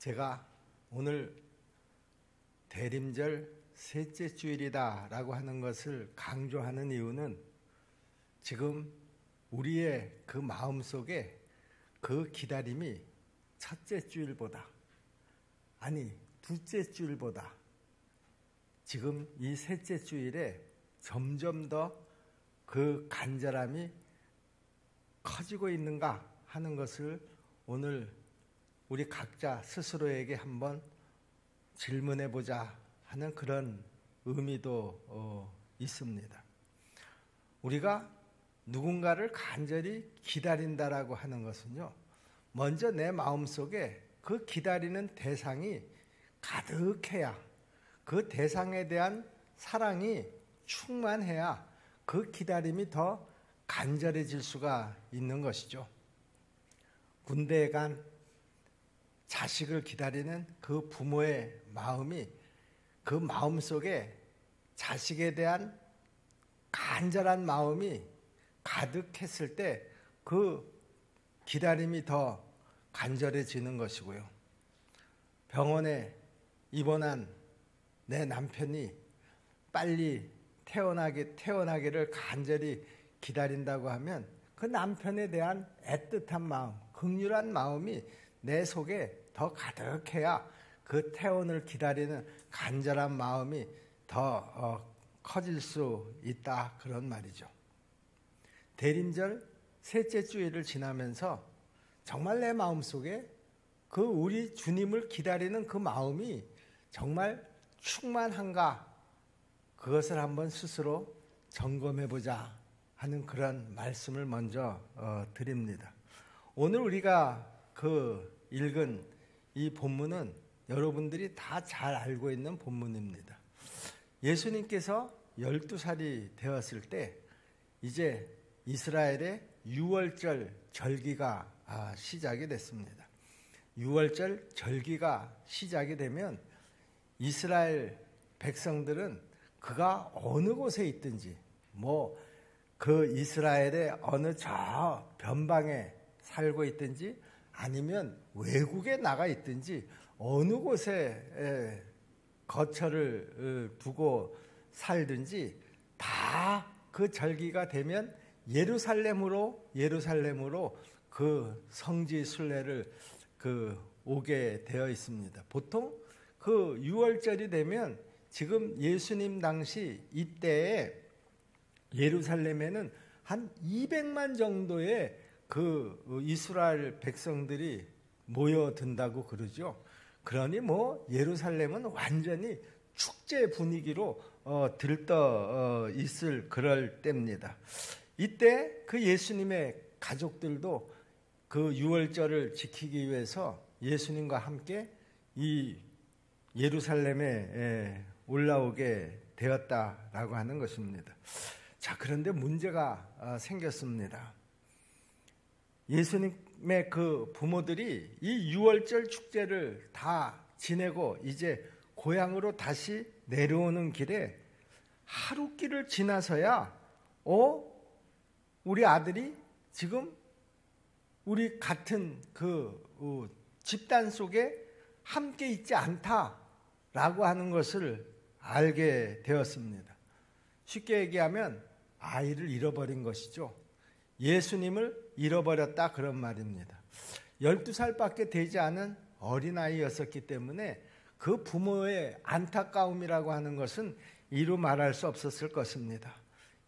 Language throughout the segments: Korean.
제가 오늘 대림절 셋째 주일이다 라고 하는 것을 강조하는 이유는 지금 우리의 그 마음속에 그 기다림이 첫째 주일보다, 아니 둘째 주일보다 지금 이 셋째 주일에 점점 더 그 간절함이 커지고 있는가 하는 것을 오늘 우리 각자 스스로에게 한번 질문해 보자 하는 그런 의미도 있습니다. 우리가 누군가를 간절히 기다린다라고 하는 것은요, 먼저 내 마음속에 그 기다리는 대상이 가득해야, 그 대상에 대한 사랑이 충만해야 그 기다림이 더 간절해질 수가 있는 것이죠. 군대에 간 자식을 기다리는 그 부모의 마음이, 그 마음속에 자식에 대한 간절한 마음이 가득했을 때 그 기다림이 더 간절해지는 것이고요. 병원에 입원한 내 남편이 빨리 태어나기를 간절히 기다린다고 하면 그 남편에 대한 애틋한 마음, 긍휼한 마음이 내 속에 더 가득해야 그 태원을 기다리는 간절한 마음이 더 커질 수 있다, 그런 말이죠. 대림절 셋째 주일을 지나면서 정말 내 마음속에 그 우리 주님을 기다리는 그 마음이 정말 충만한가, 그것을 한번 스스로 점검해보자 하는 그런 말씀을 먼저 드립니다. 오늘 우리가 읽은 이 본문은 여러분들이 다 잘 알고 있는 본문입니다. 예수님께서 12살이 되었을 때 이제 이스라엘의 유월절 절기가 시작이 됐습니다. 유월절 절기가 시작이 되면 이스라엘 백성들은 그가 어느 곳에 있든지, 그 이스라엘의 어느 저 변방에 살고 있든지 아니면 외국에 나가 있든지 어느 곳에 거처를 두고 살든지 다 그 절기가 되면 예루살렘으로 그 성지 순례를 오게 되어 있습니다. 보통 그 유월절이 되면 지금 예수님 당시 이때에 예루살렘에는 한 200만 정도의 그 이스라엘 백성들이 모여든다고 그러죠. 그러니 예루살렘은 완전히 축제 분위기로 들떠 있을 그럴 때입니다. 이때 그 예수님의 가족들도 그 유월절을 지키기 위해서 예수님과 함께 이 예루살렘에 올라오게 되었다라고 하는 것입니다. 자, 그런데 문제가 생겼습니다. 예수님의 그 부모들이 이 유월절 축제를 다 지내고 이제 고향으로 다시 내려오는 길에 하루길을 지나서야 우리 아들이 지금 우리 같은 그 집단 속에 함께 있지 않다라고 하는 것을 알게 되었습니다. 쉽게 얘기하면 아이를 잃어버린 것이죠. 예수님을 잃어버렸다, 그런 말입니다. 12살밖에 되지 않은 어린아이였었기 때문에 그 부모의 안타까움이라고 하는 것은 이루 말할 수 없었을 것입니다.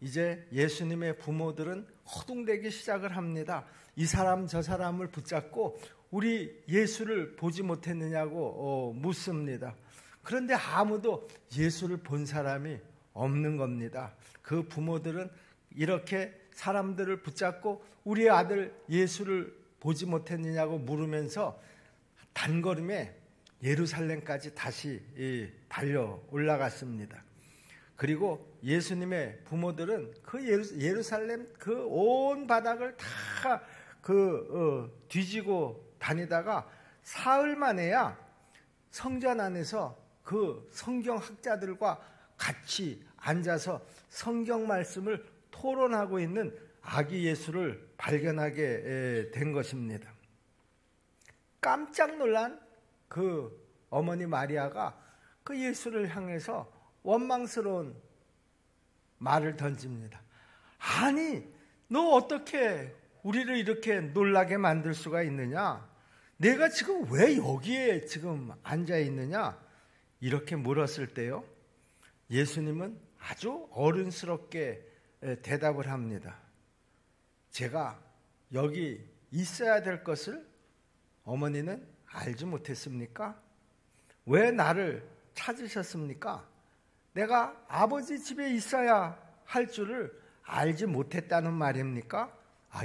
이제 예수님의 부모들은 허둥대기 시작을 합니다. 이 사람 저 사람을 붙잡고 우리 예수를 보지 못했느냐고 묻습니다. 그런데 아무도 예수를 본 사람이 없는 겁니다. 그 부모들은 이렇게 사람들을 붙잡고 우리 아들 예수를 보지 못했느냐고 물으면서 단걸음에 예루살렘까지 다시 달려 올라갔습니다. 그리고 예수님의 부모들은 그 예루살렘 그 온 바닥을 다 뒤지고 다니다가 사흘 만에야 성전 안에서 그 성경학자들과 같이 앉아서 성경 말씀을 토론하고 있는 아기 예수를 발견하게 된 것입니다. 깜짝 놀란 그 어머니 마리아가 그 예수를 향해서 원망스러운 말을 던집니다. 아니, 너 어떻게 우리를 이렇게 놀라게 만들 수가 있느냐? 내가 지금 왜 여기에 지금 앉아 있느냐? 이렇게 물었을 때요, 예수님은 아주 어른스럽게 대답을 합니다. 제가 여기 있어야 될 것을 어머니는 알지 못했습니까? 왜 나를 찾으셨습니까? 내가 아버지 집에 있어야 할 줄을 알지 못했다는 말입니까?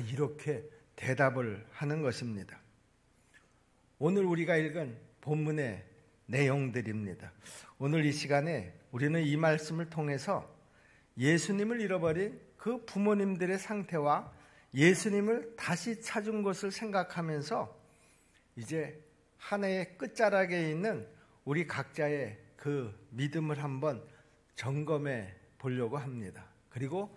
이렇게 대답을 하는 것입니다. 오늘 우리가 읽은 본문의 내용들입니다. 오늘 이 시간에 우리는 이 말씀을 통해서 예수님을 잃어버린 그 부모님들의 상태와 예수님을 다시 찾은 것을 생각하면서 이제 한 해의 끝자락에 있는 우리 각자의 그 믿음을 한번 점검해 보려고 합니다. 그리고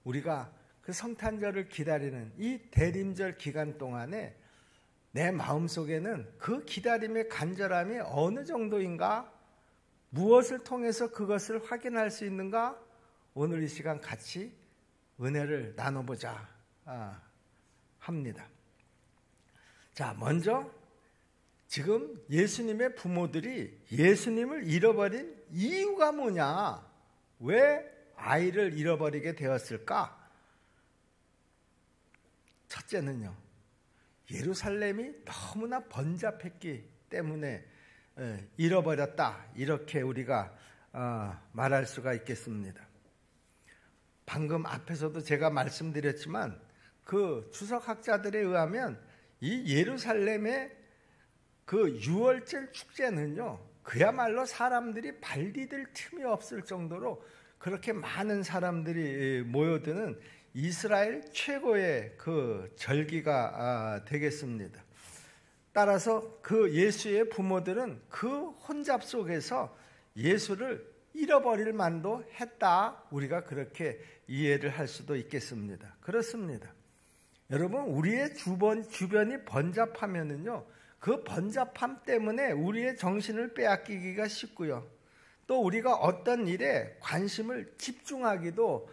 우리가 그 성탄절을 기다리는 이 대림절 기간 동안에 내 마음속에는 그 기다림의 간절함이 어느 정도인가? 무엇을 통해서 그것을 확인할 수 있는가? 오늘 이 시간 같이 은혜를 나눠보자 합니다. 자, 먼저 지금 예수님의 부모들이 예수님을 잃어버린 이유가 뭐냐? 왜 아이를 잃어버리게 되었을까? 첫째는요, 예루살렘이 너무나 번잡했기 때문에 잃어버렸다, 이렇게 우리가 말할 수가 있겠습니다. 방금 앞에서도 제가 말씀드렸지만 그 주석학자들에 의하면 이 예루살렘의 그 유월절 축제는요, 그야말로 사람들이 발 디딜 틈이 없을 정도로 그렇게 많은 사람들이 모여드는 이스라엘 최고의 그 절기가 되겠습니다. 따라서 그 예수의 부모들은 그 혼잡 속에서 예수를 잃어버릴 만도 했다, 우리가 그렇게 이해를 할 수도 있겠습니다. 그렇습니다. 여러분, 우리의 주변이 번잡하면은요, 그 번잡함 때문에 우리의 정신을 빼앗기기가 쉽고요, 또 우리가 어떤 일에 관심을 집중하기도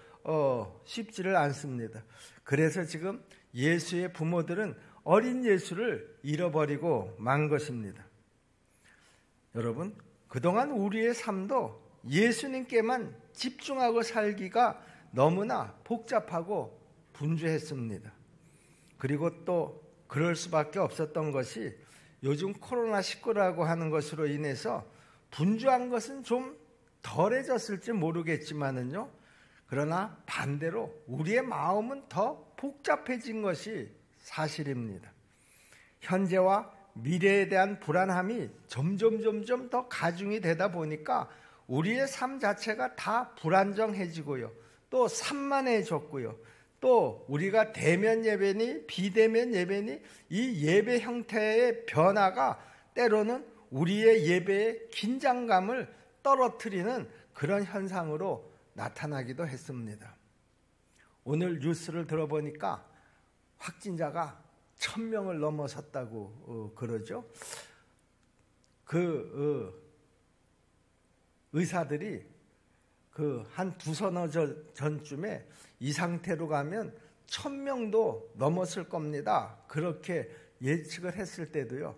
쉽지를 않습니다. 그래서 지금 예수의 부모들은 어린 예수를 잃어버리고 만 것입니다. 여러분, 그동안 우리의 삶도 예수님께만 집중하고 살기가 너무나 복잡하고 분주했습니다. 그리고 또 그럴 수밖에 없었던 것이 요즘 코로나19라고 하는 것으로 인해서 분주한 것은 좀 덜해졌을지 모르겠지만은요, 그러나 반대로 우리의 마음은 더 복잡해진 것이 사실입니다. 현재와 미래에 대한 불안함이 점점 더 가중이 되다 보니까 우리의 삶 자체가 다 불안정해지고요, 또 산만해졌고요, 또 우리가 대면 예배니 비대면 예배니 이 예배 형태의 변화가 때로는 우리의 예배의 긴장감을 떨어뜨리는 그런 현상으로 나타나기도 했습니다. 오늘 뉴스를 들어보니까 확진자가 1000명을 넘어섰다고 그러죠. 의사들이 한 두서너 전쯤에 이 상태로 가면 1000명도 넘었을 겁니다, 그렇게 예측을 했을 때도요,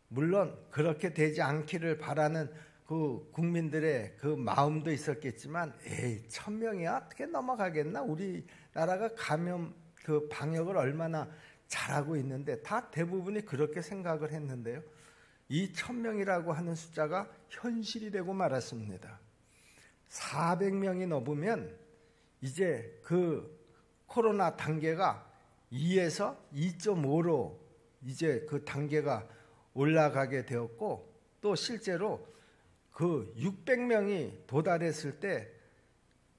물론 그렇게 되지 않기를 바라는 그 국민들의 그 마음도 있었겠지만, 1000명이야 어떻게 넘어가겠나? 우리나라가 감염 그 방역을 얼마나 잘하고 있는데, 다 대부분이 그렇게 생각을 했는데요, 이 1000명이라고 하는 숫자가 현실이 되고 말았습니다. 400명이 넘으면 이제 그 코로나 단계가 2에서 2.5로 이제 그 단계가 올라가게 되었고, 또 실제로 그 600명이 도달했을 때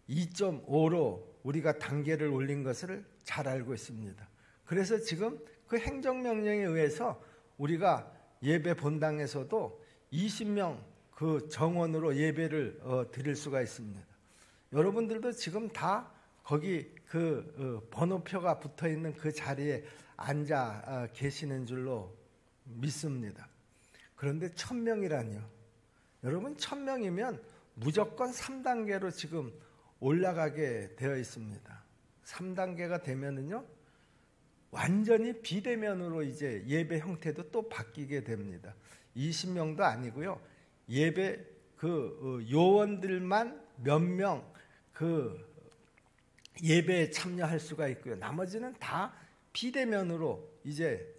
2.5로 우리가 단계를 올린 것을 잘 알고 있습니다. 그래서 지금 그 행정명령에 의해서 우리가 예배 본당에서도 20명 그 정원으로 예배를 드릴 수가 있습니다. 여러분들도 지금 다 거기 그 번호표가 붙어 있는 그 자리에 앉아 계시는 줄로 믿습니다. 그런데 1000명이라니요. 여러분 1000명이면 무조건 3단계로 지금 올라가게 되어 있습니다. 3단계가 되면은요, 완전히 비대면으로 이제 예배 형태도 또 바뀌게 됩니다. 20명도 아니고요. 예배 그 요원들만 몇 명 그 예배에 참여할 수가 있고요. 나머지는 다 비대면으로 이제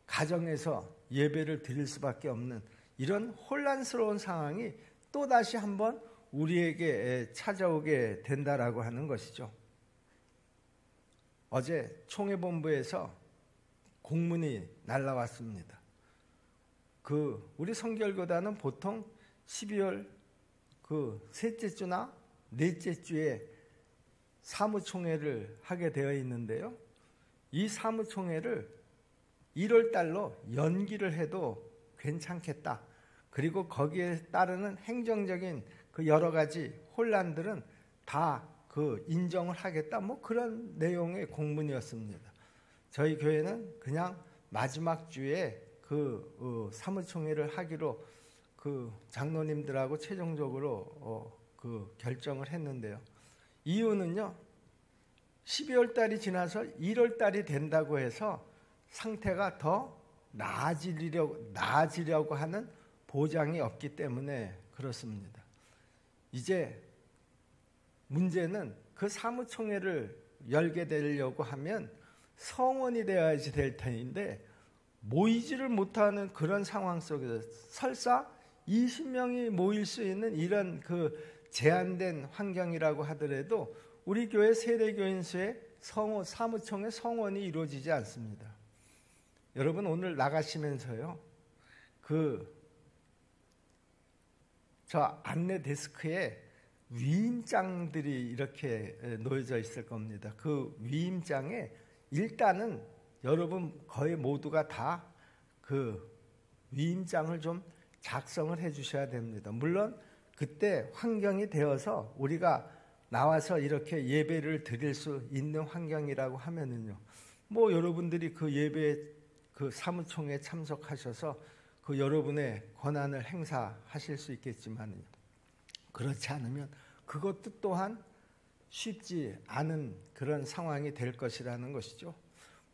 가정에서 예배를 드릴 수밖에 없는 이런 혼란스러운 상황이 또다시 한번 우리에게 찾아오게 된다라고 하는 것이죠. 어제 총회본부에서 공문이 날라왔습니다. 우리 성결교단은 보통 12월 셋째 주나 넷째 주에 사무총회를 하게 되어 있는데요. 이 사무총회를 1월 달로 연기를 해도 괜찮겠다. 그리고 거기에 따르는 행정적인 여러 가지 혼란들은 다 인정을 하겠다. 그런 내용의 공문이었습니다. 저희 교회는 그냥 마지막 주에 사무총회를 하기로 장로님들하고 최종적으로 결정을 했는데요. 이유는요, 12월 달이 지나서 1월 달이 된다고 해서 상태가 더 나아지려고 하는 보장이 없기 때문에 그렇습니다. 이제 문제는 그 사무총회를 열게 되려고 하면 성원이 되어야지 될 텐데 모이지를 못하는 그런 상황 속에서 설사 20명이 모일 수 있는 이런 제한된 환경이라고 하더라도 우리 교회 세대교인수의 사무총회 성원이 이루어지지 않습니다. 여러분 오늘 나가시면서요, 저 안내 데스크에 위임장들이 이렇게 놓여져 있을 겁니다. 그 위임장에 일단은 여러분 거의 모두가 다 위임장을 좀 작성을 해 주셔야 됩니다. 물론 그때 환경이 되어서 우리가 나와서 이렇게 예배를 드릴 수 있는 환경이라고 하면은요, 여러분들이 예배 사무총회에 참석하셔서 여러분의 권한을 행사하실 수 있겠지만요, 그렇지 않으면 그것도 또한 쉽지 않은 그런 상황이 될 것이라는 것이죠.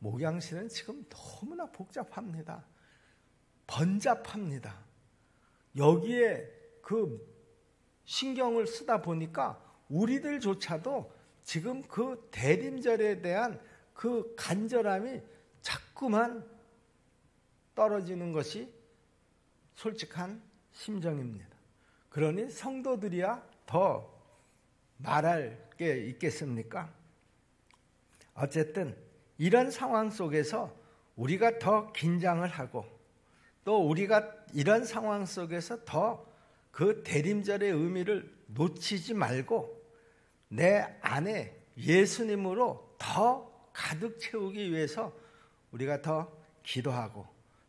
목양실은 지금 너무나 복잡합니다. 번잡합니다. 여기에 신경을 쓰다 보니까 우리들조차도 지금 대림절에 대한 간절함이 자꾸만 떨어지는 것이 솔직한 심정입니다. 그러니 성도들이야 더 말할 게 있겠습니까? 어쨌든 이런 상황 속에서 우리가 더 긴장을 하고 또 우리가 이런 상황 속에서 더 대림절의 의미를 놓치지 말고 내 안에 예수님으로 더 가득 채우기 위해서 우리가 더 기도하고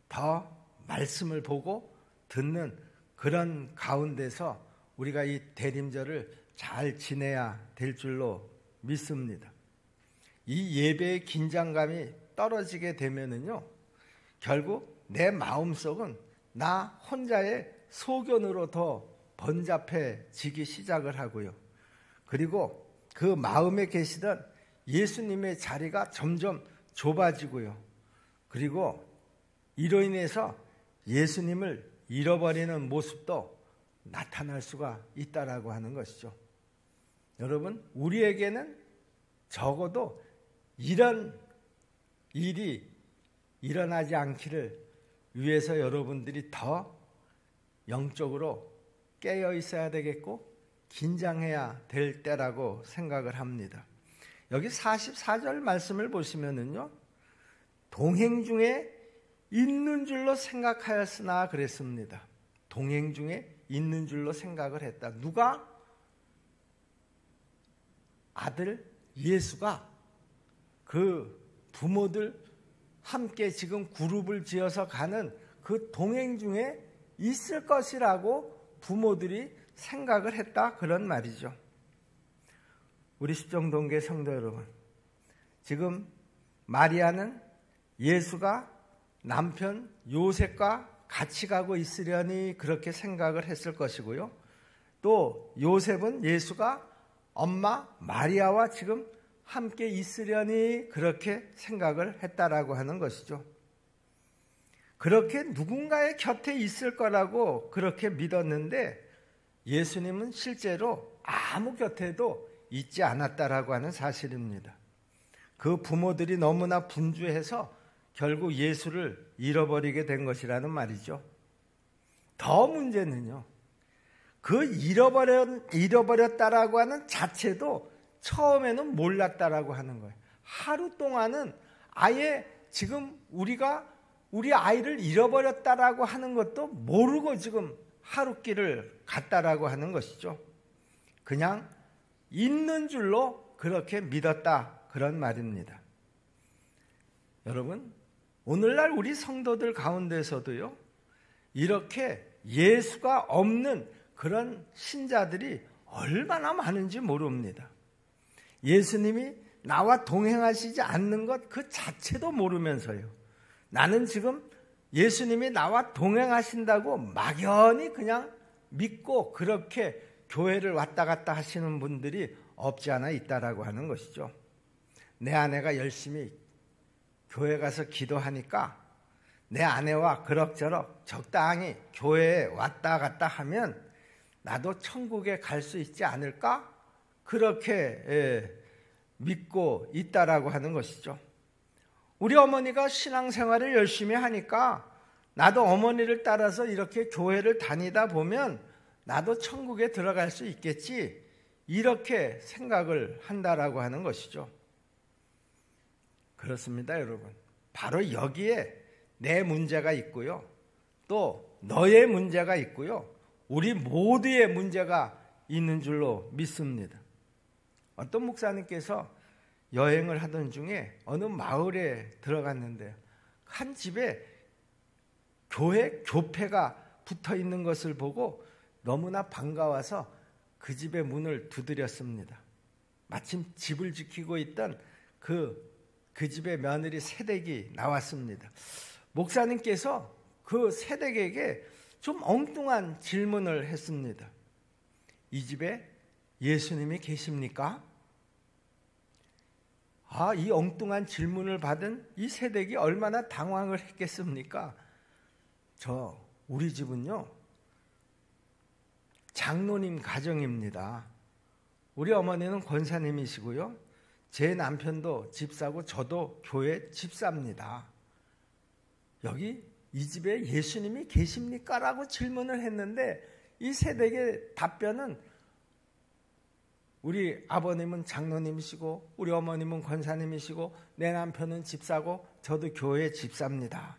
더 말씀을 보고 듣는 그런 가운데서 우리가 이 대림절을 잘 지내야 될 줄로 믿습니다. 이 예배의 긴장감이 떨어지게 되면은요, 결국 내 마음속은 나 혼자의 소견으로 더 번잡해지기 시작을 하고요. 그리고 그 마음에 계시던 예수님의 자리가 점점 좁아지고요. 그리고 이로 인해서 예수님을 잃어버리는 모습도 나타날 수가 있다라고 하는 것이죠. 여러분, 우리에게는 적어도 이런 일이 일어나지 않기를 위해서 여러분들이 더 영적으로 깨어 있어야 되겠고 긴장해야 될 때라고 생각을 합니다. 여기 44절 말씀을 보시면은요, 동행 중에 있는 줄로 생각하였으나 그랬습니다. 동행 중에 있는 줄로 생각을 했다. 누가? 아들 예수가 부모들 함께 지금 그룹을 지어서 가는 동행 중에 있을 것이라고 부모들이 생각을 했다, 그런 말이죠. 우리 십정동계 성도 여러분, 지금 마리아는 예수가 남편 요셉과 같이 가고 있으려니 그렇게 생각을 했을 것이고요. 또 요셉은 예수가 엄마 마리아와 지금 함께 있으려니 그렇게 생각을 했다라고 하는 것이죠. 그렇게 누군가의 곁에 있을 거라고 그렇게 믿었는데 예수님은 실제로 아무 곁에도 있지 않았다라고 하는 사실입니다. 그 부모들이 너무나 분주해서 결국 예수를 잃어버리게 된 것이라는 말이죠. 더 문제는요, 그 잃어버렸다라고 하는 자체도 처음에는 몰랐다라고 하는 거예요. 하루 동안은 아예 지금 우리가 우리 아이를 잃어버렸다라고 하는 것도 모르고 지금 하루길을 갔다라고 하는 것이죠. 그냥 있는 줄로 그렇게 믿었다, 그런 말입니다. 여러분, 오늘날 우리 성도들 가운데서도요, 이렇게 예수가 없는 그런 신자들이 얼마나 많은지 모릅니다. 예수님이 나와 동행하시지 않는 것 그 자체도 모르면서요, 나는 지금 예수님이 나와 동행하신다고 막연히 그냥 믿고 그렇게 교회를 왔다 갔다 하시는 분들이 없지 않아 있다라고 하는 것이죠. 내 아내가 열심히 교회 가서 기도하니까 내 아내와 그럭저럭 적당히 교회에 왔다 갔다 하면 나도 천국에 갈 수 있지 않을까? 그렇게 믿고 있다라고 하는 것이죠. 우리 어머니가 신앙생활을 열심히 하니까 나도 어머니를 따라서 이렇게 교회를 다니다 보면 나도 천국에 들어갈 수 있겠지, 이렇게 생각을 한다라고 하는 것이죠. 그렇습니다, 여러분. 바로 여기에 내 문제가 있고요, 또 너의 문제가 있고요, 우리 모두의 문제가 있는 줄로 믿습니다. 어떤 목사님께서 여행을 하던 중에 어느 마을에 들어갔는데 한 집에 교회 교패가 붙어 있는 것을 보고 너무나 반가워서 그 집의 문을 두드렸습니다. 마침 집을 지키고 있던 그 집의 며느리 새댁이 나왔습니다. 목사님께서 그 새댁에게 좀 엉뚱한 질문을 했습니다. 이 집에 예수님이 계십니까? 이 엉뚱한 질문을 받은 이 새댁이 얼마나 당황을 했겠습니까? 우리 집은요, 장로님 가정입니다. 우리 어머니는 권사님이시고요, 제 남편도 집사고 저도 교회 집사입니다. 여기 이 집에 예수님이 계십니까? 라고 질문을 했는데 이 새댁의 답변은 우리 아버님은 장로님이시고 우리 어머님은 권사님이시고 내 남편은 집사고 저도 교회 집사입니다.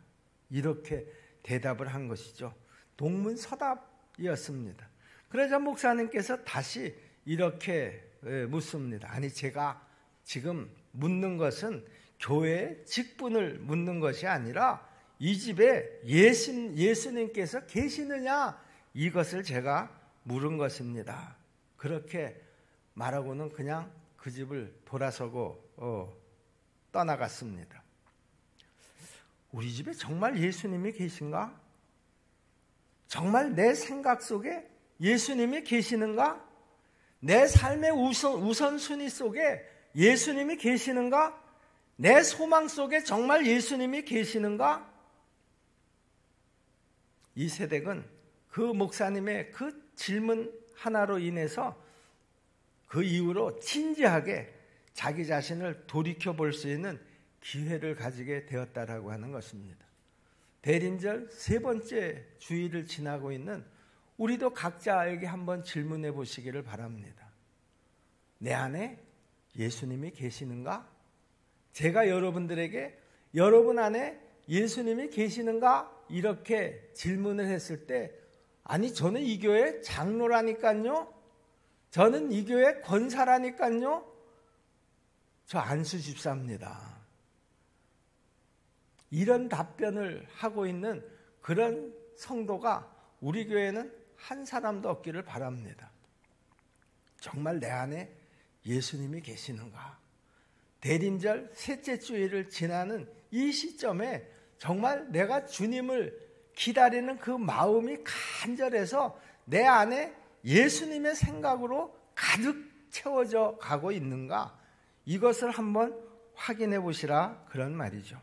이렇게 대답을 한 것이죠. 동문서답이었습니다. 그러자 목사님께서 다시 이렇게 묻습니다. 아니, 제가 지금 묻는 것은 교회의 직분을 묻는 것이 아니라 이 집에 예수님께서 계시느냐, 이것을 제가 물은 것입니다. 그렇게 말하고는 그냥 그 집을 돌아서고 떠나갔습니다. 우리 집에 정말 예수님이 계신가? 정말 내 생각 속에 예수님이 계시는가? 내 삶의 우선순위 속에 예수님이 계시는가? 내 소망 속에 정말 예수님이 계시는가? 이 새댁은 그 목사님의 그 질문 하나로 인해서 그 이후로 진지하게 자기 자신을 돌이켜볼 수 있는 기회를 가지게 되었다라고 하는 것입니다. 대림절 세 번째 주일을 지나고 있는 우리도 각자에게 한번 질문해 보시기를 바랍니다. 내 안에 예수님이 계시는가? 제가 여러분들에게 여러분 안에 예수님이 계시는가? 이렇게 질문을 했을 때, 아니 저는 이 교회 장로라니까요, 저는 이 교회 권사라니까요, 저 안수 집사입니다, 이런 답변을 하고 있는 그런 성도가 우리 교회는 한 사람도 없기를 바랍니다. 정말 내 안에 예수님이 계시는가? 대림절 셋째 주일을 지나는 이 시점에 정말 내가 주님을 기다리는 그 마음이 간절해서 내 안에 예수님의 생각으로 가득 채워져 가고 있는가? 이것을 한번 확인해 보시라 그런 말이죠.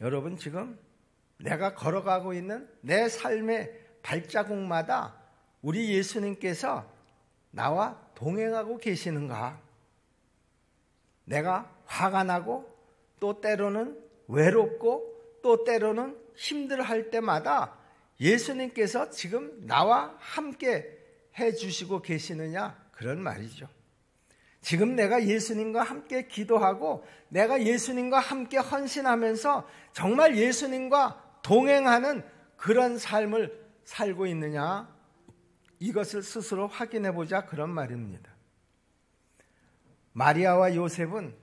여러분, 지금 내가 걸어가고 있는 내 삶의 발자국마다 우리 예수님께서 나와 동행하고 계시는가? 내가 화가 나고 또 때로는 외롭고 또 때로는 힘들어할 때마다 예수님께서 지금 나와 함께 해주시고 계시느냐? 그런 말이죠. 지금 내가 예수님과 함께 기도하고 내가 예수님과 함께 헌신하면서 정말 예수님과 동행하는 그런 삶을 살고 있느냐? 이것을 스스로 확인해 보자 그런 말입니다. 마리아와 요셉은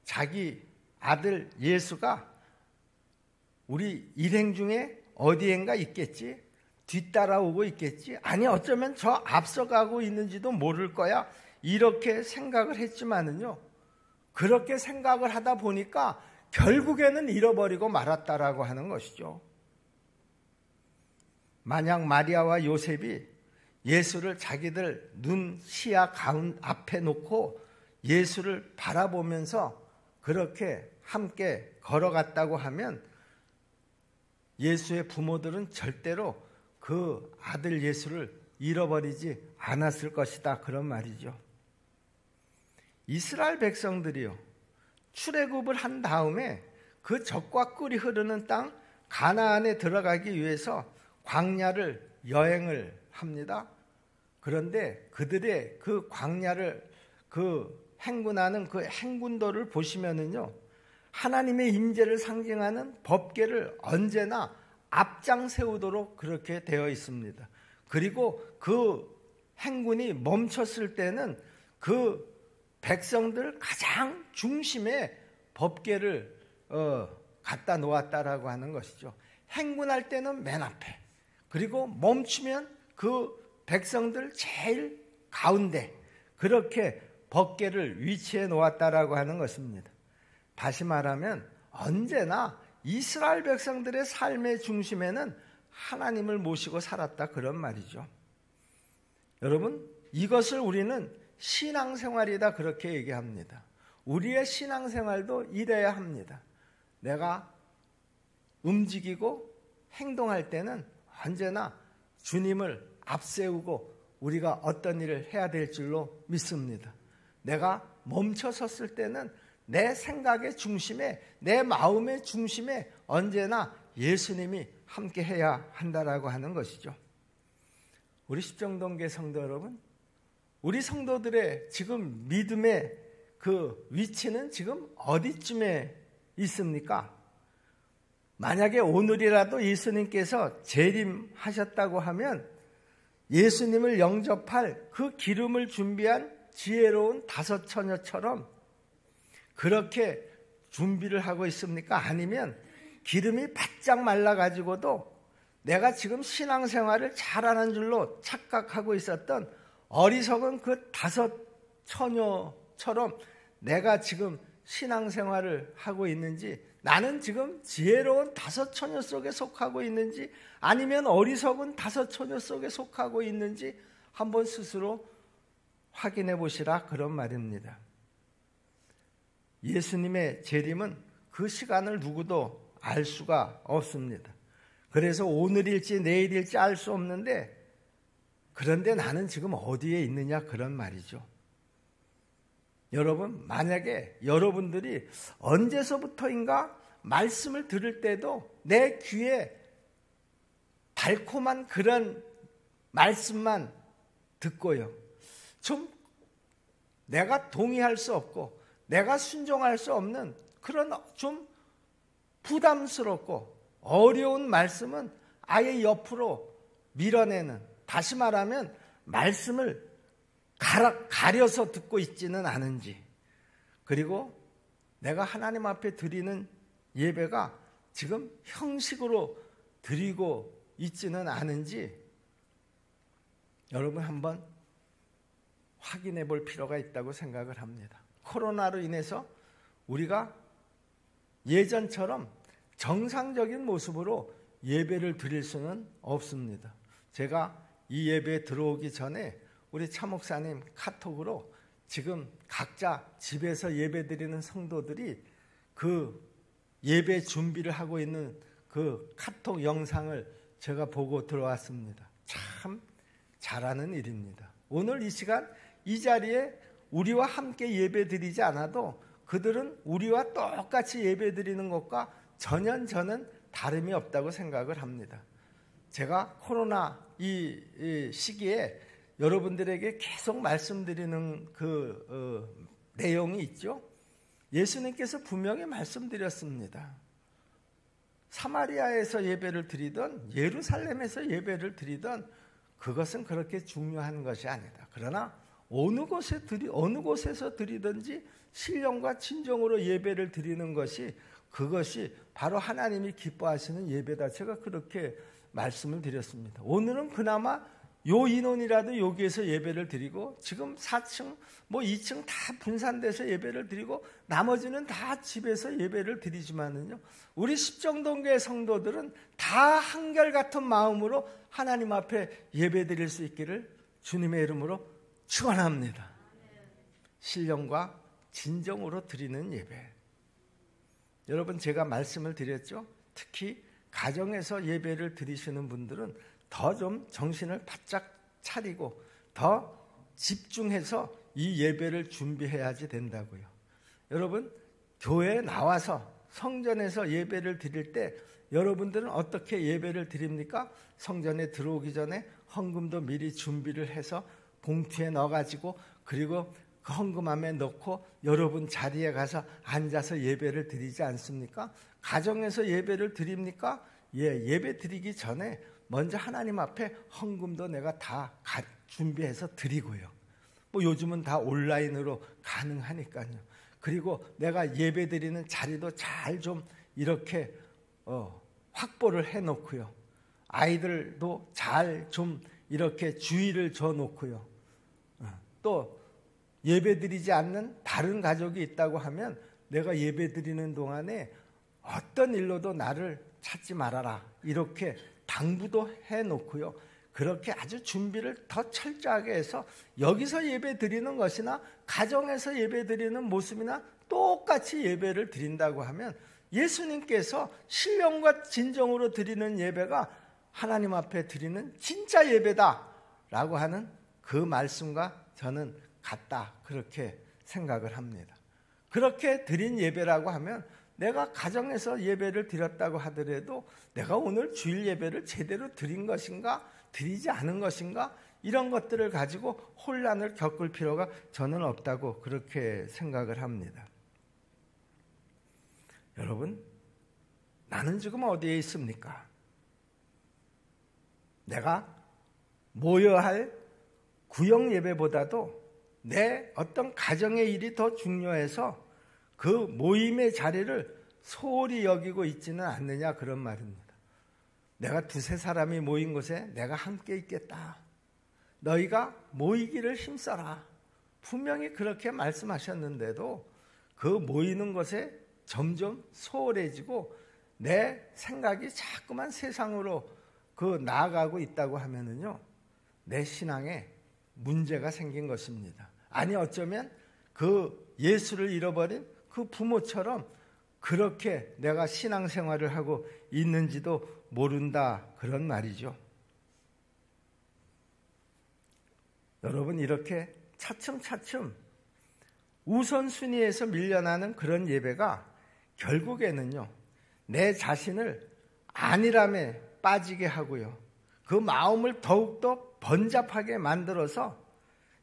자기 아들 예수가 우리 일행 중에 어디엔가 있겠지? 뒤따라오고 있겠지? 아니 어쩌면 저 앞서가고 있는지도 모를 거야. 이렇게 생각을 했지만은요, 그렇게 생각을 하다 보니까 결국에는 잃어버리고 말았다라고 하는 것이죠. 만약 마리아와 요셉이 예수를 자기들 눈 시야 가운 앞에 놓고 예수를 바라보면서 그렇게 함께 걸어갔다고 하면 예수의 부모들은 절대로 그 아들 예수를 잃어버리지 않았을 것이다 그런 말이죠. 이스라엘 백성들이요, 출애굽을 한 다음에 그 젖과 꿀이 흐르는 땅 가나안에 들어가기 위해서 광야를 여행을 합니다. 그런데 그들의 그 광야를 행군하는 그 행군도를 보시면은요, 하나님의 임재를 상징하는 법궤를 언제나 앞장 세우도록 그렇게 되어 있습니다. 그리고 그 행군이 멈췄을 때는 그 백성들 가장 중심에 법궤를 갖다 놓았다라고 하는 것이죠. 행군할 때는 맨 앞에, 그리고 멈추면 그 백성들 제일 가운데 그렇게 법궤를 위치해 놓았다라고 하는 것입니다. 다시 말하면 언제나 이스라엘 백성들의 삶의 중심에는 하나님을 모시고 살았다 그런 말이죠. 여러분, 이것을 우리는 신앙생활이다 그렇게 얘기합니다. 우리의 신앙생활도 이래야 합니다. 내가 움직이고 행동할 때는 언제나 주님을 앞세우고 우리가 어떤 일을 해야 될 줄로 믿습니다. 내가 멈춰 섰을 때는 내 생각의 중심에, 내 마음의 중심에 언제나 예수님이 함께 해야 한다라고 하는 것이죠. 우리 십정동계 성도 여러분, 우리 성도들의 지금 믿음의 그 위치는 지금 어디쯤에 있습니까? 만약에 오늘이라도 예수님께서 재림하셨다고 하면 예수님을 영접할 그 기름을 준비한 지혜로운 다섯 처녀처럼 그렇게 준비를 하고 있습니까? 아니면 기름이 바짝 말라가지고도 내가 지금 신앙생활을 잘하는 줄로 착각하고 있었던 어리석은 그 다섯 처녀처럼 내가 지금 신앙생활을 하고 있는지, 나는 지금 지혜로운 다섯 처녀 속에 속하고 있는지 아니면 어리석은 다섯 처녀 속에 속하고 있는지 한번 스스로 확인해 보시라 그런 말입니다. 예수님의 재림은 그 시간을 누구도 알 수가 없습니다. 그래서 오늘일지 내일일지 알 수 없는데, 그런데 나는 지금 어디에 있느냐 그런 말이죠. 여러분, 만약에 여러분들이 언제서부터인가 말씀을 들을 때도 내 귀에 달콤한 그런 말씀만 듣고요, 좀 내가 동의할 수 없고 내가 순종할 수 없는 그런 좀 부담스럽고 어려운 말씀은 아예 옆으로 밀어내는, 다시 말하면 말씀을 가려서 듣고 있지는 않은지, 그리고 내가 하나님 앞에 드리는 예배가 지금 형식으로 드리고 있지는 않은지 여러분 한번 확인해 볼 필요가 있다고 생각을 합니다. 코로나로 인해서 우리가 예전처럼 정상적인 모습으로 예배를 드릴 수는 없습니다. 제가 이 예배에 들어오기 전에 우리 차 목사님 카톡으로 지금 각자 집에서 예배 드리는 성도들이 그 예배 준비를 하고 있는 그 카톡 영상을 제가 보고 들어왔습니다. 참 잘하는 일입니다. 오늘 이 시간 이 자리에 우리와 함께 예배 드리지 않아도 그들은 우리와 똑같이 예배 드리는 것과 저는 다름이 없다고 생각을 합니다. 제가 코로나 이 시기에 여러분들에게 계속 말씀드리는 내용이 있죠. 예수님께서 분명히 말씀드렸습니다. 사마리아에서 예배를 드리던 예루살렘에서 예배를 드리던 그것은 그렇게 중요한 것이 아니다. 그러나 어느 곳에서 드리든지 신령과 진정으로 예배를 드리는 것이 그것이 바로 하나님이 기뻐하시는 예배다. 제가 그렇게 말씀을 드렸습니다. 오늘은 그나마 요 인원이라도 여기에서 예배를 드리고 지금 4층, 2층 다 분산돼서 예배를 드리고 나머지는 다 집에서 예배를 드리지만은요. 우리 십정동교회 성도들은 다 한결같은 마음으로 하나님 앞에 예배 드릴 수 있기를 주님의 이름으로 축원합니다. 신령과 진정으로 드리는 예배. 여러분 제가 말씀을 드렸죠. 특히 가정에서 예배를 드리시는 분들은 더 좀 정신을 바짝 차리고 더 집중해서 이 예배를 준비해야지 된다고요. 여러분 교회에 나와서 성전에서 예배를 드릴 때 여러분들은 어떻게 예배를 드립니까? 성전에 들어오기 전에 헌금도 미리 준비를 해서 봉투에 넣어가지고 그리고 그 헌금함에 넣고 여러분 자리에 가서 앉아서 예배를 드리지 않습니까? 가정에서 예배를 드립니까? 예배 드리기 전에 먼저 하나님 앞에 헌금도 내가 다 준비해서 드리고요. 요즘은 다 온라인으로 가능하니까요. 그리고 내가 예배 드리는 자리도 잘 좀 이렇게 확보를 해놓고요. 아이들도 잘 좀 이렇게 주의를 줘놓고요. 또 예배 드리지 않는 다른 가족이 있다고 하면 내가 예배 드리는 동안에 어떤 일로도 나를 찾지 말아라. 이렇게 당부도 해놓고요. 그렇게 아주 준비를 더 철저하게 해서 여기서 예배 드리는 것이나 가정에서 예배 드리는 모습이나 똑같이 예배를 드린다고 하면 예수님께서 신령과 진정으로 드리는 예배가 하나님 앞에 드리는 진짜 예배다라고 하는 그 말씀과 저는 같다. 그렇게 생각을 합니다. 그렇게 드린 예배라고 하면 내가 가정에서 예배를 드렸다고 하더라도 내가 오늘 주일 예배를 제대로 드린 것인가 드리지 않은 것인가 이런 것들을 가지고 혼란을 겪을 필요가 저는 없다고 그렇게 생각을 합니다. 여러분 나는 지금 어디에 있습니까? 내가 모여야 할 구역 예배보다도 내 어떤 가정의 일이 더 중요해서 그 모임의 자리를 소홀히 여기고 있지는 않느냐 그런 말입니다. 내가 두세 사람이 모인 곳에 내가 함께 있겠다. 너희가 모이기를 힘써라. 분명히 그렇게 말씀하셨는데도 그 모이는 것에 점점 소홀해지고 내 생각이 자꾸만 세상으로 나아가고 있다고 하면은요, 내 신앙에 문제가 생긴 것입니다. 아니 어쩌면 그 예수를 잃어버린 그 부모처럼 그렇게 내가 신앙생활을 하고 있는지도 모른다 그런 말이죠. 여러분 이렇게 차츰차츰 우선순위에서 밀려나는 그런 예배가 결국에는요 내 자신을 안일함에 빠지게 하고요 그 마음을 더욱더 번잡하게 만들어서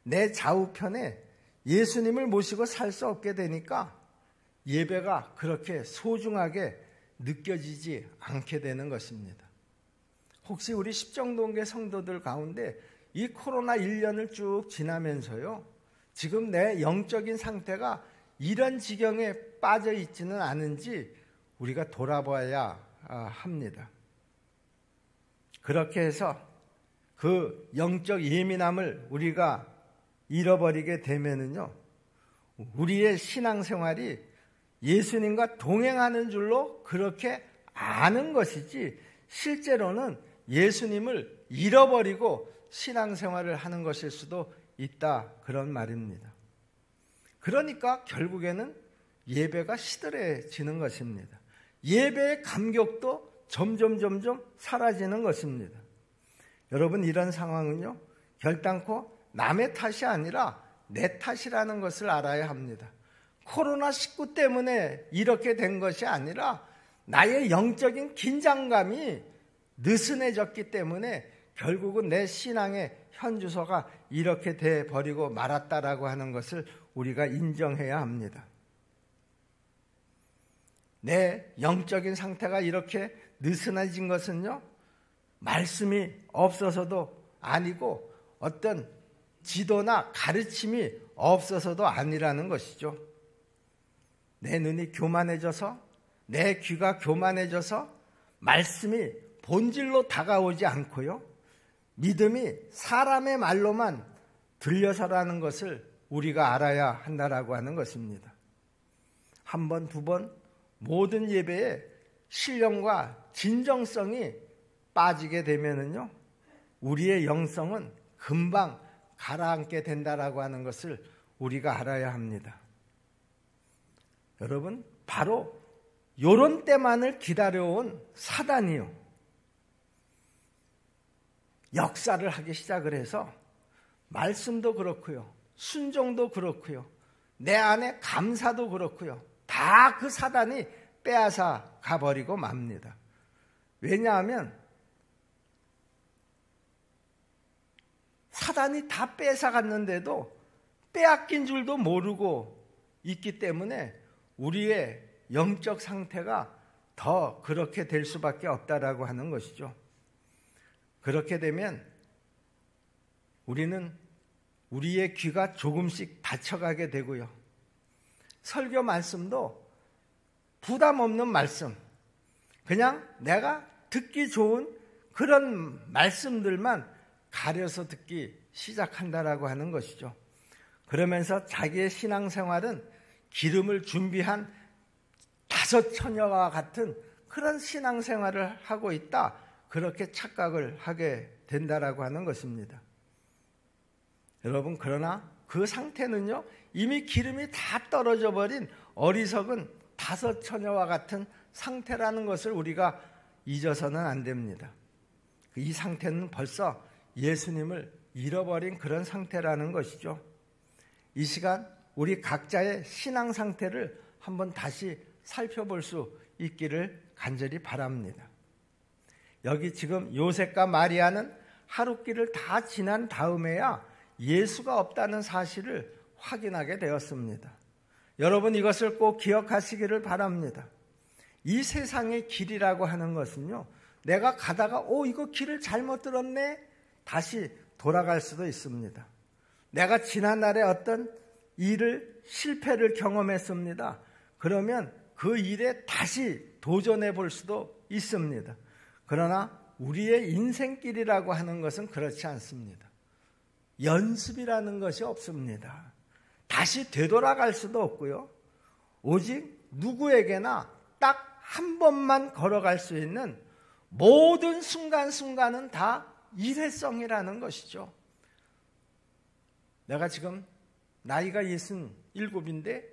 내 좌우편에 예수님을 모시고 살 수 없게 되니까 예배가 그렇게 소중하게 느껴지지 않게 되는 것입니다. 혹시 우리 십정동교 성도들 가운데 이 코로나 1년을 쭉 지나면서요 지금 내 영적인 상태가 이런 지경에 빠져 있지는 않은지 우리가 돌아봐야 합니다. 그렇게 해서 그 영적 예민함을 우리가 잃어버리게 되면은요 우리의 신앙생활이 예수님과 동행하는 줄로 그렇게 아는 것이지 실제로는 예수님을 잃어버리고 신앙생활을 하는 것일 수도 있다, 그런 말입니다. 그러니까 결국에는 예배가 시들해지는 것입니다. 예배의 감격도 점점 사라지는 것입니다. 여러분, 이런 상황은요, 결단코 남의 탓이 아니라 내 탓이라는 것을 알아야 합니다. 코로나19 때문에 이렇게 된 것이 아니라 나의 영적인 긴장감이 느슨해졌기 때문에 결국은 내 신앙의 현주소가 이렇게 돼버리고 말았다라고 하는 것을 우리가 인정해야 합니다. 내 영적인 상태가 이렇게 느슨해진 것은요, 말씀이 없어서도 아니고 어떤 지도나 가르침이 없어서도 아니라는 것이죠. 내 눈이 교만해져서, 내 귀가 교만해져서 말씀이 본질로 다가오지 않고요, 믿음이 사람의 말로만 들려서라는 것을 우리가 알아야 한다라고 하는 것입니다. 한 번, 두 번 모든 예배에 신령과 진정성이 빠지게 되면은요, 우리의 영성은 금방 가라앉게 된다라고 하는 것을 우리가 알아야 합니다. 여러분, 바로 요런 때만을 기다려온 사단이요, 역사를 하기 시작을 해서 말씀도 그렇고요, 순종도 그렇고요, 내 안에 감사도 그렇고요, 다 그 사단이 빼앗아 가버리고 맙니다. 왜냐하면 사단이 다 뺏어갔는데도 빼앗긴 줄도 모르고 있기 때문에 우리의 영적 상태가 더 그렇게 될 수밖에 없다라고 하는 것이죠. 그렇게 되면 우리는 우리의 귀가 조금씩 닫혀가게 되고요, 설교 말씀도 부담 없는 말씀, 그냥 내가 듣기 좋은 그런 말씀들만 가려서 듣기 시작한다라고 하는 것이죠. 그러면서 자기의 신앙생활은 기름을 준비한 5 처녀와 같은 그런 신앙생활을 하고 있다, 그렇게 착각을 하게 된다라고 하는 것입니다. 여러분, 그러나 그 상태는요, 이미 기름이 다 떨어져 버린 어리석은 5 처녀와 같은 상태라는 것을 우리가 잊어서는 안 됩니다. 이 상태는 벌써 예수님을 잃어버린 그런 상태라는 것이죠. 이 시간 우리 각자의 신앙 상태를 한번 다시 살펴볼 수 있기를 간절히 바랍니다. 여기 지금 요셉과 마리아는 하룻길을 다 지난 다음에야 예수가 없다는 사실을 확인하게 되었습니다. 여러분, 이것을 꼭 기억하시기를 바랍니다. 이 세상의 길이라고 하는 것은요, 내가 가다가 이거 길을 잘못 들었네, 다시 돌아갈 수도 있습니다. 내가 지난날에 어떤 일을, 실패를 경험했습니다. 그러면 그 일에 다시 도전해 볼 수도 있습니다. 그러나 우리의 인생길이라고 하는 것은 그렇지 않습니다. 연습이라는 것이 없습니다. 다시 되돌아갈 수도 없고요, 오직 누구에게나 딱 한 번만 걸어갈 수 있는 모든 순간순간은 다 일회성이라는 것이죠. 내가 지금 나이가 67인데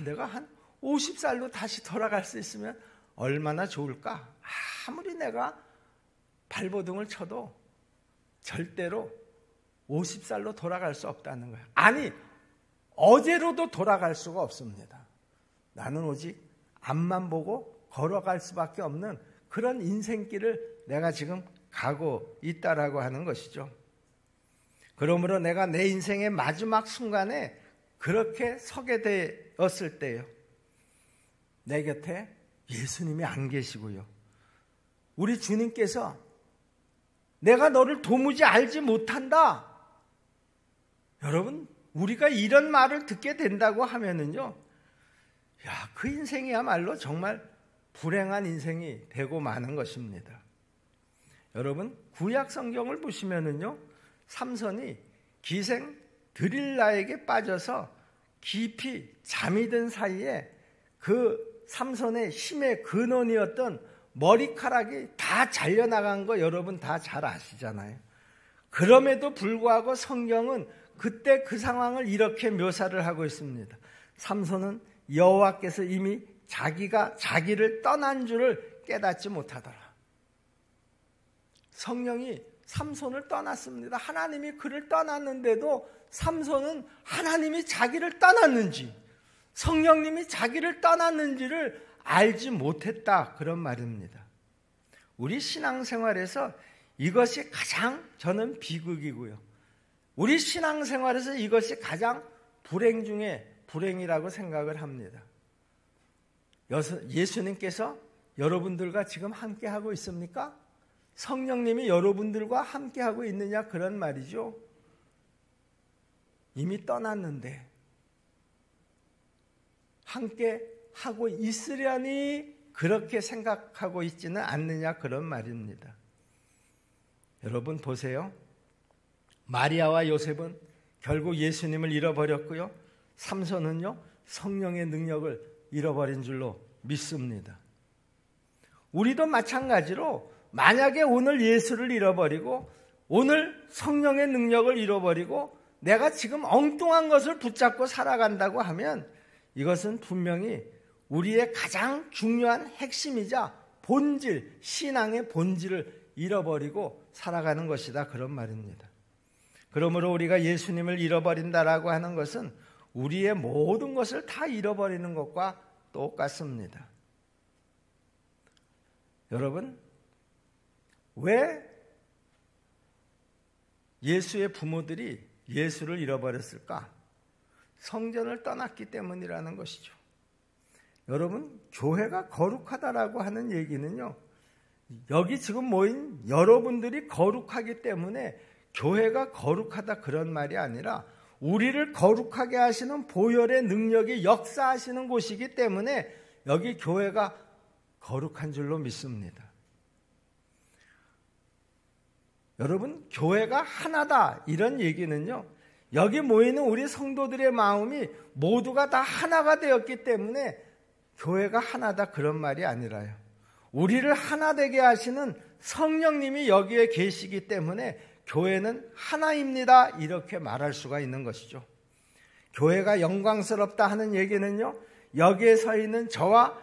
내가 한 50살로 다시 돌아갈 수 있으면 얼마나 좋을까? 아무리 내가 발버둥을 쳐도 절대로 50살로 돌아갈 수 없다는 거예요. 아니, 어제로도 돌아갈 수가 없습니다. 나는 오직 앞만 보고 걸어갈 수밖에 없는 그런 인생길을 내가 지금 가고 있다라고 하는 것이죠. 그러므로 내가 내 인생의 마지막 순간에 그렇게 서게 되었을 때요, 내 곁에 예수님이 안 계시고요, 우리 주님께서 내가 너를 도무지 알지 못한다. 여러분, 우리가 이런 말을 듣게 된다고 하면은요, 그 인생이야말로 정말 불행한 인생이 되고 마는 것입니다. 여러분, 구약 성경을 보시면은요, 삼손이 기생 드릴라에게 빠져서 깊이 잠이 든 사이에 그 삼손의 힘의 근원이었던 머리카락이 다 잘려나간 거 여러분 다 잘 아시잖아요. 그럼에도 불구하고 성경은 그때 그 상황을 이렇게 묘사를 하고 있습니다. 삼손은 여호와께서 이미 자기가 자기를 떠난 줄을 깨닫지 못하더라. 성령이 삼손을 떠났습니다. 하나님이 그를 떠났는데도 삼손은 하나님이 자기를 떠났는지 성령님이 자기를 떠났는지를 알지 못했다, 그런 말입니다. 우리 신앙생활에서 이것이 가장 저는 비극이고요. 우리 신앙생활에서 이것이 가장 불행 중에 불행이라고 생각을 합니다. 예수님께서 여러분들과 지금 함께하고 있습니까? 성령님이 여러분들과 함께하고 있느냐, 그런 말이죠. 이미 떠났는데 함께하고 있으려니 그렇게 생각하고 있지는 않느냐, 그런 말입니다. 여러분 보세요. 마리아와 요셉은 결국 예수님을 잃어버렸고요. 삼손은요, 성령의 능력을 잃어버린 줄로 믿습니다. 우리도 마찬가지로 만약에 오늘 예수를 잃어버리고 오늘 성령의 능력을 잃어버리고 내가 지금 엉뚱한 것을 붙잡고 살아간다고 하면 이것은 분명히 우리의 가장 중요한 핵심이자 본질, 신앙의 본질을 잃어버리고 살아가는 것이다, 그런 말입니다. 그러므로 우리가 예수님을 잃어버린다라고 하는 것은 우리의 모든 것을 다 잃어버리는 것과 똑같습니다. 여러분, 왜 예수의 부모들이 예수를 잃어버렸을까? 성전을 떠났기 때문이라는 것이죠. 여러분, 교회가 거룩하다라고 하는 얘기는요, 여기 지금 모인 여러분들이 거룩하기 때문에 교회가 거룩하다, 그런 말이 아니라 우리를 거룩하게 하시는 보혈의 능력이 역사하시는 곳이기 때문에 여기 교회가 거룩한 줄로 믿습니다. 여러분, 교회가 하나다, 이런 얘기는요, 여기 모이는 우리 성도들의 마음이 모두가 다 하나가 되었기 때문에 교회가 하나다, 그런 말이 아니라요. 우리를 하나 되게 하시는 성령님이 여기에 계시기 때문에 교회는 하나입니다, 이렇게 말할 수가 있는 것이죠. 교회가 영광스럽다 하는 얘기는요, 여기에 서 있는 저와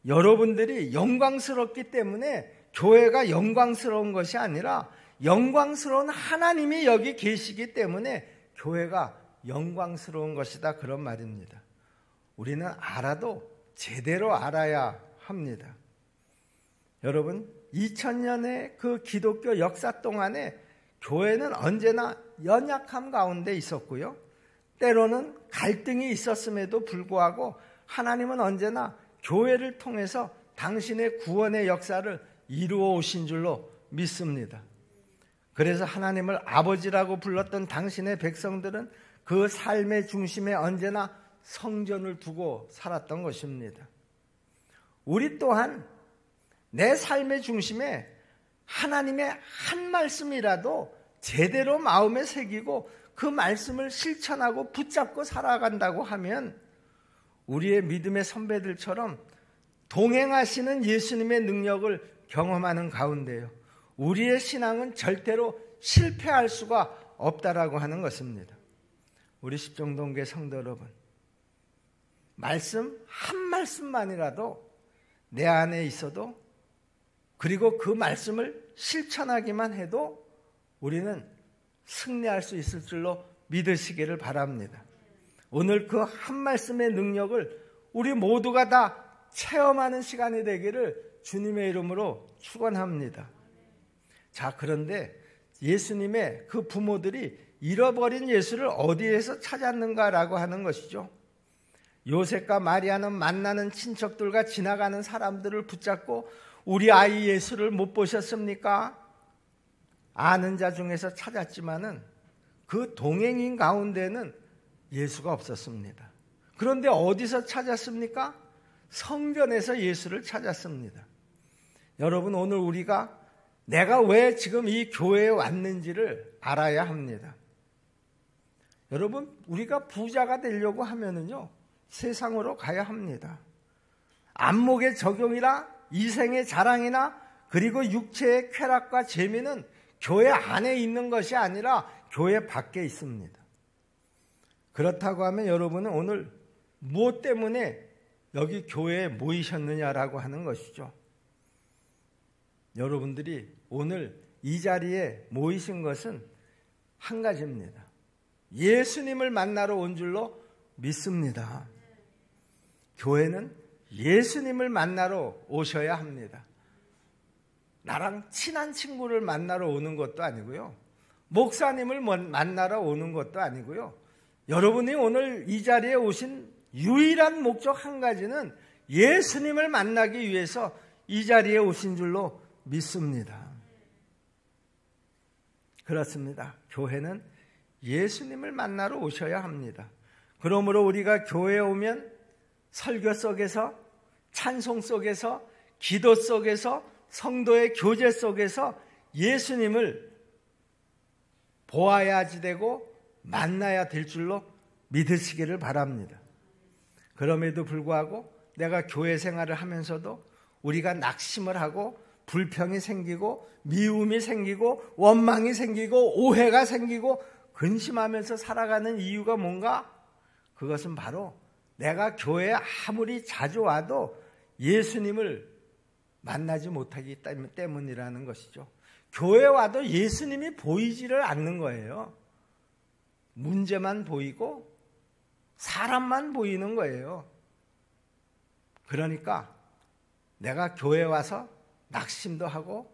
여러분들이 영광스럽기 때문에 교회가 영광스러운 것이 아니라 영광스러운 하나님이 여기 계시기 때문에 교회가 영광스러운 것이다, 그런 말입니다. 우리는 알아도 제대로 알아야 합니다. 여러분, 2000년의 그 기독교 역사 동안에 교회는 언제나 연약함 가운데 있었고요. 때로는 갈등이 있었음에도 불구하고 하나님은 언제나 교회를 통해서 당신의 구원의 역사를 이루어 오신 줄로 믿습니다. 그래서 하나님을 아버지라고 불렀던 당신의 백성들은 그 삶의 중심에 언제나 성전을 두고 살았던 것입니다. 우리 또한 내 삶의 중심에 하나님의 한 말씀이라도 제대로 마음에 새기고 그 말씀을 실천하고 붙잡고 살아간다고 하면 우리의 믿음의 선배들처럼 동행하시는 예수님의 능력을 경험하는 가운데요, 우리의 신앙은 절대로 실패할 수가 없다라고 하는 것입니다. 우리 십정동교회 성도 여러분, 말씀 한 말씀만이라도 내 안에 있어도, 그리고 그 말씀을 실천하기만 해도 우리는 승리할 수 있을 줄로 믿으시기를 바랍니다. 오늘 그 한 말씀의 능력을 우리 모두가 다 체험하는 시간이 되기를 주님의 이름으로 축원합니다. 자, 그런데 예수님의 그 부모들이 잃어버린 예수를 어디에서 찾았는가라고 하는 것이죠. 요셉과 마리아는 만나는 친척들과 지나가는 사람들을 붙잡고 우리 아이 예수를 못 보셨습니까? 아는 자 중에서 찾았지만은 그 동행인 가운데는 예수가 없었습니다. 그런데 어디서 찾았습니까? 성전에서 예수를 찾았습니다. 여러분, 오늘 우리가 내가 왜 지금 이 교회에 왔는지를 알아야 합니다. 여러분, 우리가 부자가 되려고 하면은요, 세상으로 가야 합니다. 안목의 적용이라 이생의 자랑이나 그리고 육체의 쾌락과 재미는 교회 안에 있는 것이 아니라 교회 밖에 있습니다. 그렇다고 하면 여러분은 오늘 무엇 때문에 여기 교회에 모이셨느냐라고 하는 것이죠. 여러분들이 오늘 이 자리에 모이신 것은 한 가지입니다. 예수님을 만나러 온 줄로 믿습니다. 교회는 예수님을 만나러 오셔야 합니다. 나랑 친한 친구를 만나러 오는 것도 아니고요. 목사님을 만나러 오는 것도 아니고요. 여러분이 오늘 이 자리에 오신 유일한 목적 한 가지는 예수님을 만나기 위해서 이 자리에 오신 줄로 믿습니다. 그렇습니다. 교회는 예수님을 만나러 오셔야 합니다. 그러므로 우리가 교회에 오면 설교 속에서, 찬송 속에서, 기도 속에서, 성도의 교제 속에서 예수님을 보아야지 되고 만나야 될 줄로 믿으시기를 바랍니다. 그럼에도 불구하고 내가 교회 생활을 하면서도 우리가 낙심을 하고 불평이 생기고 미움이 생기고 원망이 생기고 오해가 생기고 근심하면서 살아가는 이유가 뭔가? 그것은 바로 내가 교회에 아무리 자주 와도 예수님을 만나지 못하기 때문이라는 것이죠. 교회에 와도 예수님이 보이지를 않는 거예요. 문제만 보이고 사람만 보이는 거예요. 그러니까 내가 교회에 와서 낙심도 하고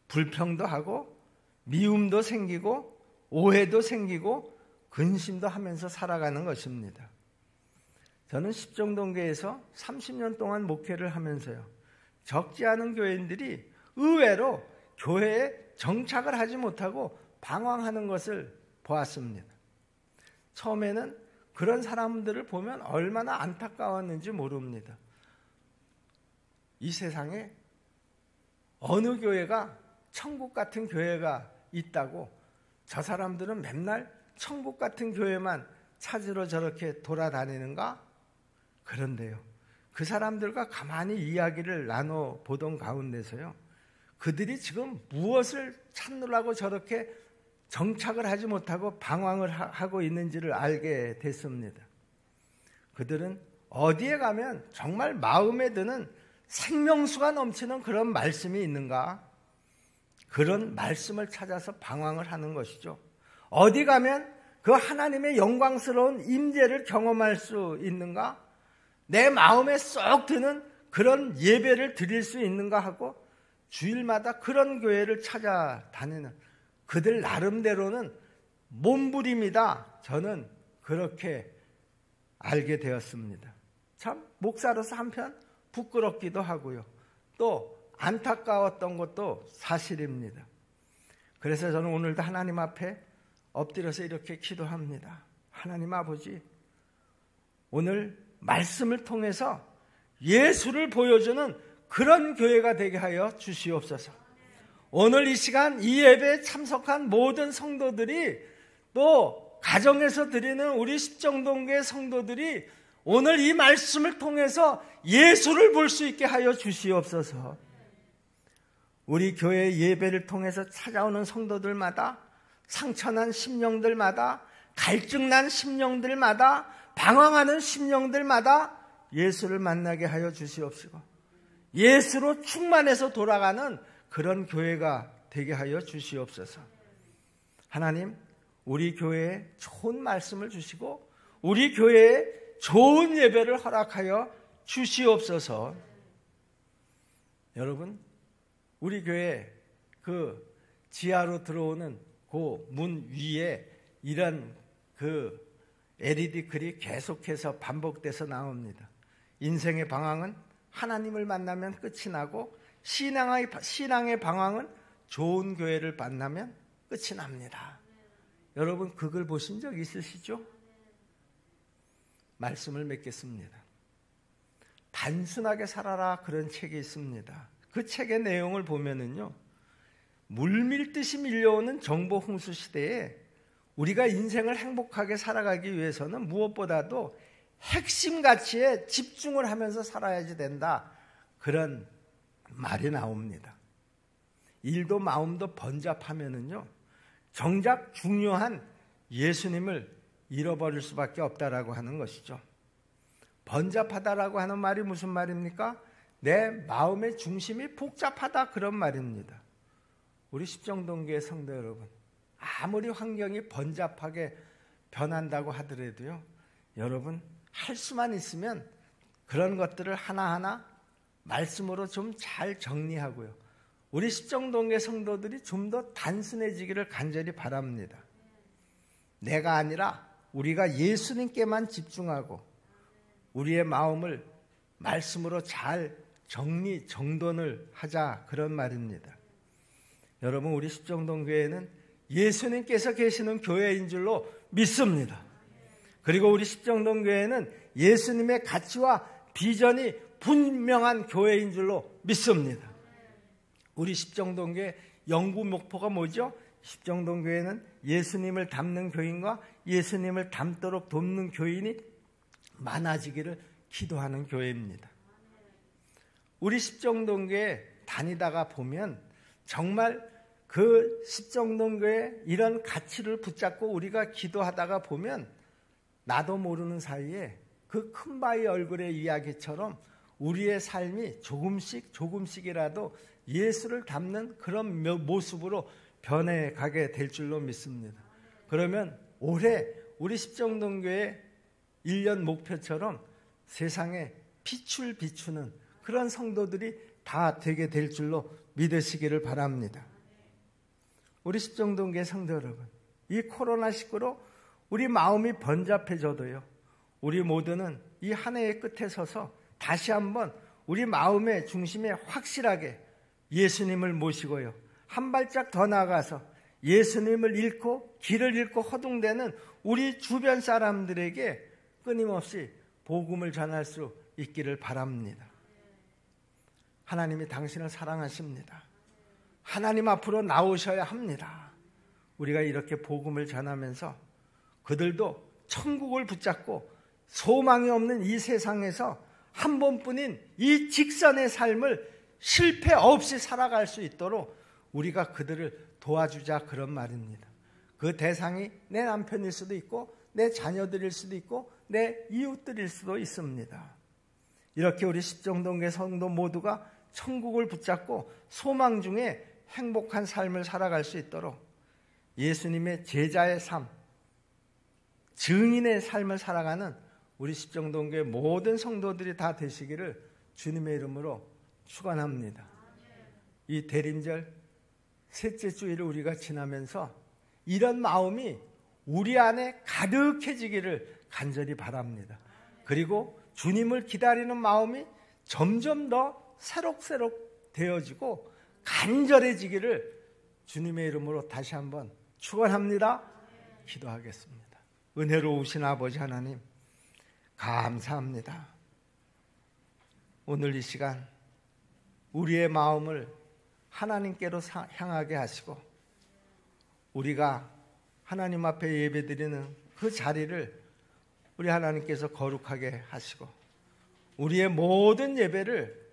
불평도 하고 미움도 생기고 오해도 생기고 근심도 하면서 살아가는 것입니다. 저는 십정동교회에서 30년 동안 목회를 하면서요. 적지 않은 교회인들이 의외로 교회에 정착을 하지 못하고 방황하는 것을 보았습니다. 처음에는 그런 사람들을 보면 얼마나 안타까웠는지 모릅니다. 이 세상에 어느 교회가 천국 같은 교회가 있다고 저 사람들은 맨날 천국 같은 교회만 찾으러 저렇게 돌아다니는가? 그런데요. 그 사람들과 가만히 이야기를 나눠보던 가운데서요. 그들이 지금 무엇을 찾느라고 저렇게 정착을 하지 못하고 방황을 하고 있는지를 알게 됐습니다. 그들은 어디에 가면 정말 마음에 드는 생명수가 넘치는 그런 말씀이 있는가? 그런 말씀을 찾아서 방황을 하는 것이죠. 어디 가면 그 하나님의 영광스러운 임재를 경험할 수 있는가? 내 마음에 쏙 드는 그런 예배를 드릴 수 있는가 하고 주일마다 그런 교회를 찾아다니는 그들 나름대로는 몸부림이다. 저는 그렇게 알게 되었습니다. 참 목사로서 한편 부끄럽기도 하고요. 또 안타까웠던 것도 사실입니다. 그래서 저는 오늘도 하나님 앞에 엎드려서 이렇게 기도합니다. 하나님 아버지, 오늘 말씀을 통해서 예수를 보여주는 그런 교회가 되게 하여 주시옵소서. 오늘 이 시간 이 예배에 참석한 모든 성도들이 또 가정에서 드리는 우리 십정동교회 성도들이 오늘 이 말씀을 통해서 예수를 볼 수 있게 하여 주시옵소서. 우리 교회 예배를 통해서 찾아오는 성도들마다 상처난 심령들마다 갈증난 심령들마다 방황하는 심령들마다 예수를 만나게 하여 주시옵시고 예수로 충만해서 돌아가는 그런 교회가 되게 하여 주시옵소서. 하나님, 우리 교회에 좋은 말씀을 주시고 우리 교회에 좋은 예배를 허락하여 주시옵소서. 여러분, 우리 교회 그 지하로 들어오는 그 문 위에 이런 그 LED 글이 계속해서 반복돼서 나옵니다. 인생의 방황은 하나님을 만나면 끝이 나고 신앙의 방황은 좋은 교회를 만나면 끝이 납니다. 여러분 그 글 보신 적 있으시죠? 말씀을 맺겠습니다. 단순하게 살아라 그런 책이 있습니다. 그 책의 내용을 보면은요, 물밀듯이 밀려오는 정보 홍수 시대에 우리가 인생을 행복하게 살아가기 위해서는 무엇보다도 핵심 가치에 집중을 하면서 살아야지 된다. 그런 말이 나옵니다. 일도 마음도 번잡하면은요, 정작 중요한 예수님을 잃어버릴 수밖에 없다라고 하는 것이죠. 번잡하다라고 하는 말이 무슨 말입니까? 내 마음의 중심이 복잡하다, 그런 말입니다. 우리 십정동교의 성도 여러분, 아무리 환경이 번잡하게 변한다고 하더라도요, 여러분 할 수만 있으면 그런 것들을 하나하나 말씀으로 좀 잘 정리하고요, 우리 십정동교의 성도들이 좀 더 단순해지기를 간절히 바랍니다. 내가 아니라 우리가 예수님께만 집중하고 우리의 마음을 말씀으로 잘 정리 정돈을 하자, 그런 말입니다. 여러분, 우리 십정동교회는 예수님께서 계시는 교회인 줄로 믿습니다. 그리고 우리 십정동교회는 예수님의 가치와 비전이 분명한 교회인 줄로 믿습니다. 우리 십정동교회 영구 목표가 뭐죠? 십정동교회는 예수님을 닮는 교인과 예수님을 닮도록 돕는 교인이 많아지기를 기도하는 교회입니다. 우리 십정동교회 다니다가 보면 정말 그 십정동교회 이런 가치를 붙잡고 우리가 기도하다가 보면 나도 모르는 사이에 그 큰 바위 얼굴의 이야기처럼 우리의 삶이 조금씩이라도 예수를 닮는 그런 모습으로 변해가게 될 줄로 믿습니다. 그러면 올해 우리 십정동교회 1년 목표처럼 세상에 빛을 비추는 그런 성도들이 다 되게 될 줄로 믿으시기를 바랍니다. 우리 십정동교회 성도 여러분, 이 코로나19로 우리 마음이 번잡해져도요, 우리 모두는 이 한 해의 끝에 서서 다시 한번 우리 마음의 중심에 확실하게 예수님을 모시고요, 한 발짝 더 나아가서 예수님을 잃고 길을 잃고 허둥대는 우리 주변 사람들에게 끊임없이 복음을 전할 수 있기를 바랍니다. 하나님이 당신을 사랑하십니다. 하나님 앞으로 나오셔야 합니다. 우리가 이렇게 복음을 전하면서 그들도 천국을 붙잡고 소망이 없는 이 세상에서 한 번뿐인 이 직선의 삶을 실패 없이 살아갈 수 있도록 우리가 그들을 도와주자, 그런 말입니다. 그 대상이 내 남편일 수도 있고 내 자녀들일 수도 있고 내 이웃들일 수도 있습니다. 이렇게 우리 십정동교회 성도 모두가 천국을 붙잡고 소망 중에 행복한 삶을 살아갈 수 있도록 예수님의 제자의 삶, 증인의 삶을 살아가는 우리 십정동교회 모든 성도들이 다 되시기를 주님의 이름으로 축원합니다. 이 대림절 셋째 주일을 우리가 지나면서 이런 마음이 우리 안에 가득해지기를 간절히 바랍니다. 그리고 주님을 기다리는 마음이 점점 더 새록새록 되어지고 간절해지기를 주님의 이름으로 다시 한번 축원합니다. 기도하겠습니다. 은혜로우신 아버지 하나님, 감사합니다. 오늘 이 시간 우리의 마음을 하나님께로 향하게 하시고 우리가 하나님 앞에 예배드리는 그 자리를 우리 하나님께서 거룩하게 하시고 우리의 모든 예배를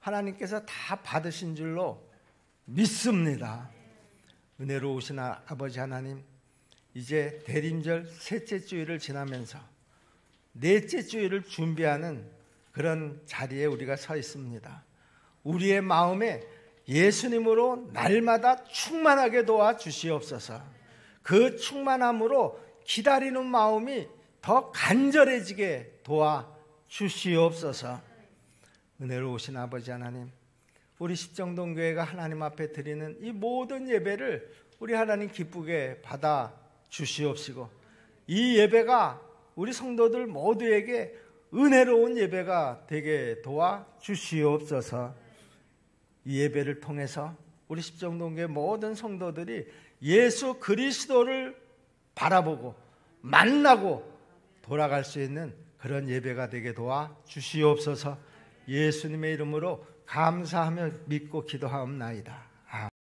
하나님께서 다 받으신 줄로 믿습니다. 은혜로우신 아버지 하나님, 이제 대림절 셋째 주일을 지나면서 넷째 주일을 준비하는 그런 자리에 우리가 서 있습니다. 우리의 마음에 예수님으로 날마다 충만하게 도와 주시옵소서. 그 충만함으로 기다리는 마음이 더 간절해지게 도와 주시옵소서. 은혜로우신 아버지 하나님, 우리 십정동교회가 하나님 앞에 드리는 이 모든 예배를 우리 하나님 기쁘게 받아 주시옵시고 이 예배가 우리 성도들 모두에게 은혜로운 예배가 되게 도와 주시옵소서. 이 예배를 통해서 우리 십정동교회 모든 성도들이 예수 그리스도를 바라보고 만나고 돌아갈 수 있는 그런 예배가 되게 도와 주시옵소서. 예수님의 이름으로 감사하며 믿고 기도하옵나이다.